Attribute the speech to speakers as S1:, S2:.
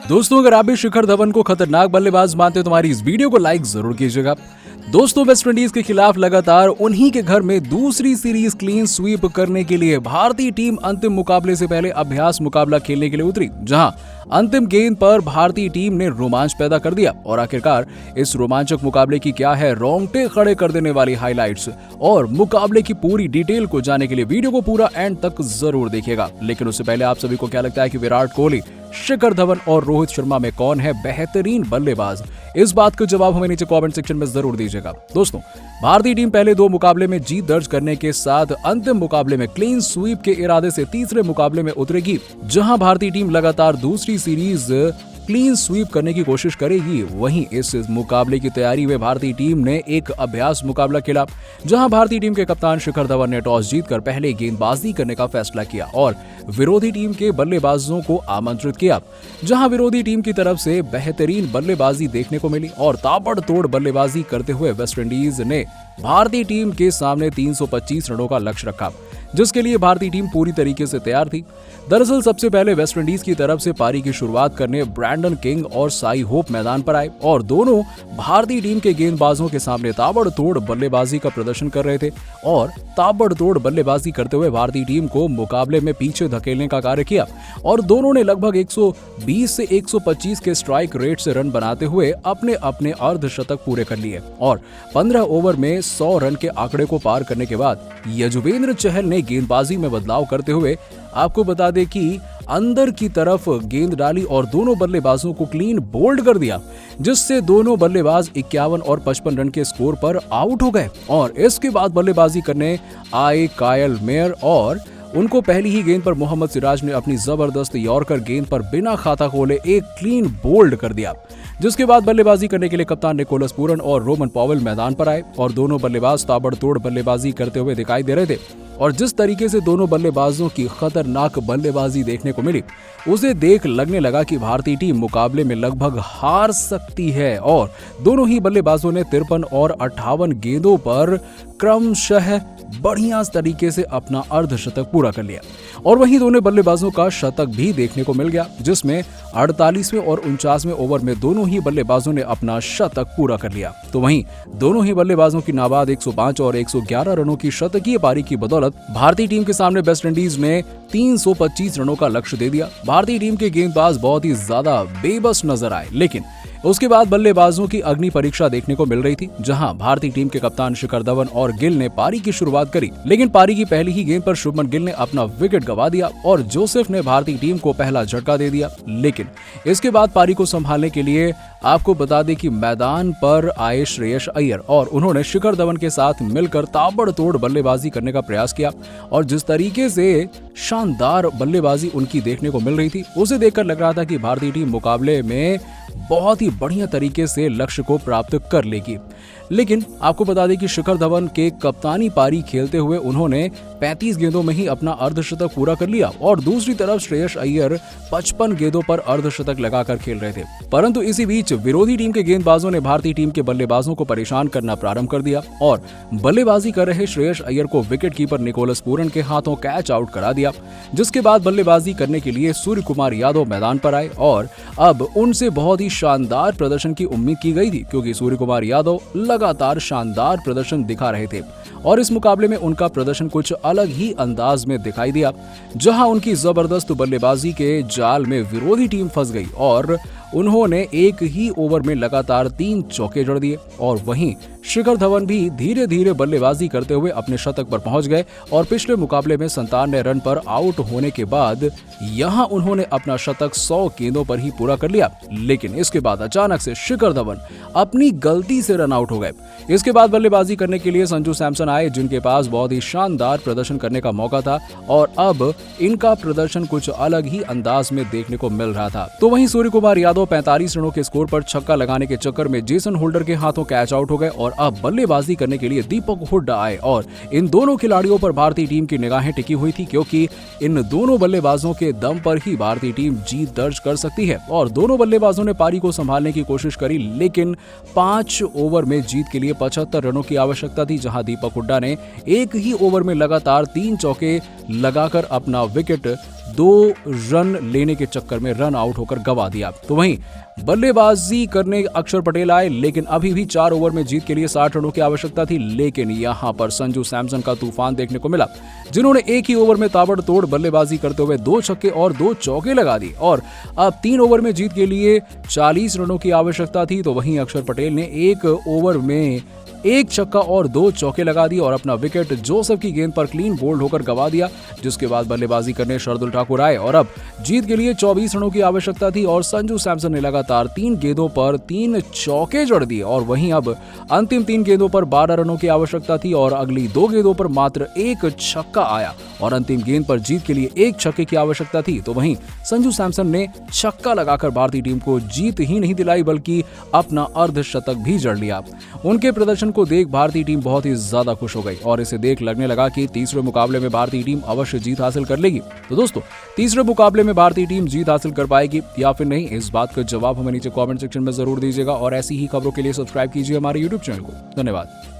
S1: दोस्तों, अगर आप भी शिखर धवन को खतरनाक बल्लेबाज मानते हो तो हमारी इस वीडियो को लाइक जरूर कीजिएगा। दोस्तों, वेस्टइंडीज के खिलाफ लगातार उन्हीं के घर में दूसरी सीरीज क्लीन स्वीप करने के लिए भारतीय टीम अंतिम मुकाबले से पहले अभ्यास मुकाबला खेलने के लिए उतरी, जहां अंतिम गेंद पर भारतीय टीम ने रोमांच पैदा कर दिया। और आखिरकार इस रोमांचक मुकाबले की क्या है रोंगटे खड़े कर देने वाली हाइलाइट्स और मुकाबले की पूरी डिटेल को जानने के लिए वीडियो को पूरा एंड तक जरूर देखिएगा। लेकिन उससे पहले आप सभी को क्या लगता है कि विराट कोहली, शिखर धवन और रोहित शर्मा में कौन है बेहतरीन बल्लेबाज? इस बात का जवाब हमें नीचे कमेंट सेक्शन में जरूर दीजिएगा। दोस्तों, भारतीय टीम पहले 2 मुकाबले में जीत दर्ज करने के साथ अंतिम मुकाबले में क्लीन स्वीप के इरादे से तीसरे मुकाबले में उतरेगी, जहां भारतीय टीम लगातार दूसरी सीरीज क्लीन स्वीप करने की कोशिश करेगी। वहीं इस मुकाबले की तैयारी में भारतीय टीम ने एक अभ्यास मुकाबला खेला, जहां भारतीय टीम के कप्तान शिखर धवन ने टॉस जीतकर पहले गेंदबाजी करने का फैसला किया और विरोधी टीम के बल्लेबाजों को आमंत्रित किया, जहां विरोधी टीम की तरफ से बेहतरीन बल्लेबाजी देखने को मिली और ताबड़तोड़ बल्लेबाजी करते हुए वेस्टइंडीज ने भारतीय टीम के सामने 325 रनों का लक्ष्य रखा, जिसके लिए भारतीय टीम पूरी तरीके से तैयार थी। दरअसल सबसे पहले वेस्टइंडीज की तरफ से पारी की शुरुआत करने ब्रैंडन किंग और साई होप मैदान पर आए और दोनों भारतीय टीम के गेंदबाजों के सामने ताबड़तोड़ बल्लेबाजी का प्रदर्शन कर रहे थे और ताबड़तोड़ बल्लेबाजी करते हुए भारतीय टीम को मुकाबले में पीछे धकेलने का कार्य किया और दोनों ने लगभग 120 से 125 के स्ट्राइक रेट से रन बनाते हुए अपने अपने अर्धशतक पूरे कर लिए और 15 ओवर में 100 रन के आंकड़े को पार करने के बाद यजुवेंद्र चहल ने गेंदबाजी में बदलाव करते हुए आपको बता दें कि अंदर की तरफ गेंद डाली और दोनों बल्लेबाजों को क्लीन बोल्ड कर दिया, जिससे दोनों बल्लेबाज 51 और 55 रन के स्कोर पर आउट हो गए। और इसके बाद बल्लेबाजी करने आए कायल मेयर और उनको पहली ही गेंद पर मोहम्मद सिराज ने अपनी जबरदस्त यॉर्कर गेंद पर बिना खाता खोले एक क्लीन बोल्ड कर दिया, जिसके बाद बल्लेबाजी करने के लिए कप्तान निकोलस पूरन और रोमन पॉवेल मैदान पर आए और दोनों बल्लेबाज ताबड़तोड़ बल्लेबाजी करते हुए दिखाई दे रहे थे। और जिस तरीके से दोनों बल्लेबाजों की खतरनाक बल्लेबाजी देखने को मिली, उसे देख लगने लगा कि भारतीय टीम मुकाबले में लगभग हार सकती है। और दोनों ही बल्लेबाजों ने 53 और 58 गेंदों पर क्रमशः बढ़िया तरीके से अपना अर्धशतक पूरा कर लिया और वहीं दोनों बल्लेबाजों का शतक भी देखने को मिल गया, जिसमें 48वें और 49वें ओवर में दोनों ही बल्लेबाजों ने अपना शतक पूरा कर लिया। तो वहीं दोनों ही बल्लेबाजों की नाबाद 105 और 111 रनों की शतकीय पारी की बदौलत भारतीय टीम के सामने वेस्टइंडीज ने 325 रनों का लक्ष्य दे दिया। भारतीय टीम के गेंदबाज बहुत ही ज्यादा बेबस नजर आए, लेकिन उसके बाद बल्लेबाजों की अग्नि परीक्षा देखने को मिल रही थी, जहां भारतीय टीम के कप्तान शिखर धवन और गिल ने पारी की शुरुआत करी, लेकिन पारी की पहली ही गेंद पर शुभमन गिल ने अपना विकेट गंवा दिया और जोसेफ ने भारतीय टीम को पहला झटका दे दिया। लेकिन इसके बाद पारी को संभालने के लिए आपको बता दें कि मैदान पर आए श्रेयस अय्यर और उन्होंने शिखर धवन के साथ मिलकर ताबड़तोड़ बल्लेबाजी करने का प्रयास किया और जिस तरीके से शानदार बल्लेबाजी उनकी देखने को मिल रही थी, उसे देखकर लग रहा था कि भारतीय टीम मुकाबले में बहुत ही बढ़िया तरीके से लक्ष्य को प्राप्त कर लेगी। लेकिन आपको बता दें कि शिखर धवन के कप्तानी पारी खेलते हुए उन्होंने 35 गेंदों में ही अपना अर्धशतक पूरा कर लिया और दूसरी तरफ श्रेयस अय्यर 55 गेंदों पर अर्धशतक लगाकर खेल रहे थे। परंतु इसी बीच विरोधी टीम के गेंदबाजों ने भारतीय टीम के बल्लेबाजों को परेशान करना प्रारंभ कर दिया और बल्लेबाजी कर रहे श्रेयस अय्यर को विकेट कीपर निकोलस पूरन के हाथों कैच आउट करा दिया, जिसके बाद बल्लेबाजी करने के लिए सूर्य कुमार यादव मैदान पर आए और अब उनसे बहुत ही शानदार प्रदर्शन की उम्मीद की गई थी, क्योंकि सूर्य कुमार यादव लगातार शानदार प्रदर्शन दिखा रहे थे और इस मुकाबले में उनका प्रदर्शन कुछ अलग ही अंदाज में दिखाई दिया, जहां उनकी जबरदस्त बल्लेबाजी के जाल में विरोधी टीम फंस गई और उन्होंने एक ही ओवर में लगातार 3 चौके जड़ दिए। और वहीं शिखर धवन भी धीरे धीरे बल्लेबाजी करते हुए अपने शतक पर पहुंच गए और पिछले मुकाबले में 97 रन पर आउट होने के बाद यहां उन्होंने अपना शतक 100 गेंदों पर ही पूरा कर लिया। लेकिन इसके बाद अचानक से शिखर धवन अपनी गलती से रन आउट हो गए। इसके बाद बल्लेबाजी करने के लिए संजू सैमसन आए, जिनके पास बहुत ही शानदार प्रदर्शन करने का मौका था और अब इनका प्रदर्शन कुछ अलग ही अंदाज में देखने को मिल रहा था। तो वहीं सूर्य कुमार यादव 45 रनों के स्कोर पर छक्का लगाने के चक्कर में जेसन होल्डर के हाथों कैच आउट हो गए और अब बल्लेबाजी करने के लिए दीपक हुड्डा आए और इन दोनों खिलाड़ियों पर भारतीय टीम की निगाहें टिकी हुई थी, क्योंकि इन दोनों बल्लेबाजों के दम पर ही भारतीय टीम जीत दर्ज कर सकती है। और दोनों बल्लेबाजों ने पारी को संभालने की कोशिश करी, लेकिन 5 ओवर में जीत के लिए 75 रनों की आवश्यकता थी, जहां दीपक हुड्डा ने एक ही ओवर में लगातार 3 चौके लगाकर अपना विकेट 2 रन लेने के चक्कर में रन आउट होकर गंवा दिया। तो वहीं बल्लेबाजी करने अक्षर पटेल आए, लेकिन अभी भी 4 ओवर में जीत के लिए 60 रनों की आवश्यकता थी। लेकिन यहां पर संजू सैमसन का तूफान देखने को मिला, जिन्होंने एक ही ओवर में ताबड़तोड़ बल्लेबाजी करते हुए 2 छक्के और 2 चौके लगा दी और अब 3 ओवर में जीत के लिए 40 रनों की आवश्यकता थी। तो वहीं अक्षर पटेल ने 1 ओवर में 1 छक्का और 2 चौके लगा दिए और अपना विकेट जोसेफ की गेंद पर क्लीन बोल्ड होकर गंवा दिया, जिसके बाद बल्लेबाजी करने शार्दुल ठाकुर आए और अब जीत के लिए 24 रनों की आवश्यकता थी और संजू सैमसन ने लगातार 3 गेंदों पर 3 चौके जड़ दिए और वहीं अब अंतिम 3 गेंदों पर 12 रनों की आवश्यकता थी और अगली 2 गेंदों पर मात्र 1 छक्का आया और अंतिम गेंद पर जीत के लिए 1 छक्के की आवश्यकता थी। तो वहीं संजू सैमसन ने छक्का लगाकर भारतीय टीम को जीत ही नहीं दिलाई बल्कि अपना अर्धशतक भी जड़ लिया। उनके प्रदर्शन को देख भारतीय टीम बहुत ही ज्यादा खुश हो गई और इसे देख लगने लगा कि तीसरे मुकाबले में भारतीय टीम अवश्य जीत हासिल कर लेगी। तो दोस्तों, तीसरे मुकाबले में भारतीय टीम जीत हासिल कर पाएगी या फिर नहीं, इस बात का जवाब हमें नीचे कमेंट सेक्शन में जरूर दीजिएगा और ऐसी ही खबरों के लिए सब्सक्राइब कीजिए हमारे यूट्यूब चैनल को। धन्यवाद।